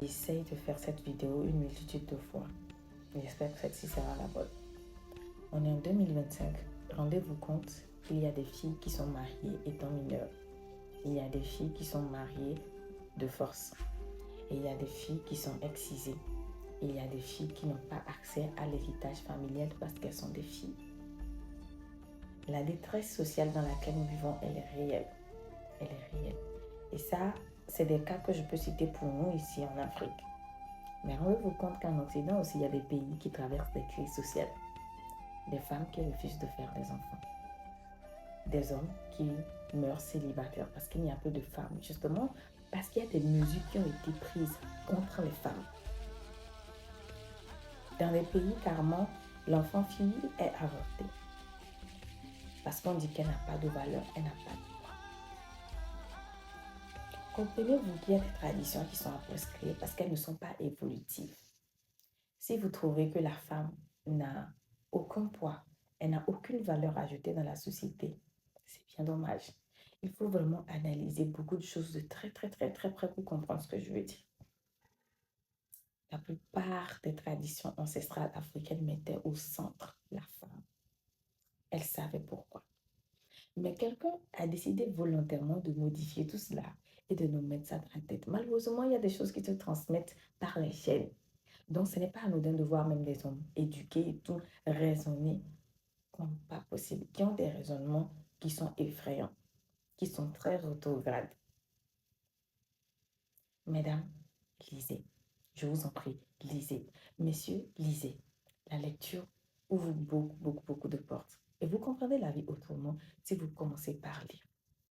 J'essaye de faire cette vidéo une multitude de fois. J'espère que celle-ci sera la bonne. On est en 2025. Rendez-vous compte qu'il y a des filles qui sont mariées étant mineures. Il y a des filles qui sont mariées de force. Et il y a des filles qui sont excisées. Il y a des filles qui n'ont pas accès à l'héritage familial parce qu'elles sont des filles. La détresse sociale dans laquelle nous vivons, elle est réelle. Elle est réelle. Et ça, c'est des cas que je peux citer pour nous ici en Afrique. Mais rendez-vous compte qu'en Occident aussi, il y a des pays qui traversent des crises sociales. Des femmes qui refusent de faire des enfants. Des hommes qui meurent célibataires parce qu'il n'y a plus de femmes. Justement, parce qu'il y a des mesures qui ont été prises contre les femmes. Dans les pays, carrément, l'enfant fille est avortée. Parce qu'on dit qu'elle n'a pas de valeur, elle n'a pas de droit. Comprenez-vous qu'il y a des traditions qui sont à prescrire parce qu'elles ne sont pas évolutives. Si vous trouvez que la femme n'a aucun poids, elle n'a aucune valeur ajoutée dans la société, c'est bien dommage. Il faut vraiment analyser beaucoup de choses de très près pour comprendre ce que je veux dire. La plupart des traditions ancestrales africaines mettaient au centre la femme. Elle savait pourquoi. Mais quelqu'un a décidé volontairement de modifier tout cela et de nous mettre ça dans la tête. Malheureusement, il y a des choses qui se transmettent par les chaînes. Donc, ce n'est pas anodin de voir même des hommes éduqués et tout, raisonner comme pas possible, qui ont des raisonnements qui sont effrayants, qui sont très rétrogrades. Mesdames, lisez. Je vous en prie, lisez. Messieurs, lisez. La lecture ouvre beaucoup de portes. Et vous comprenez la vie autrement si vous commencez par lire.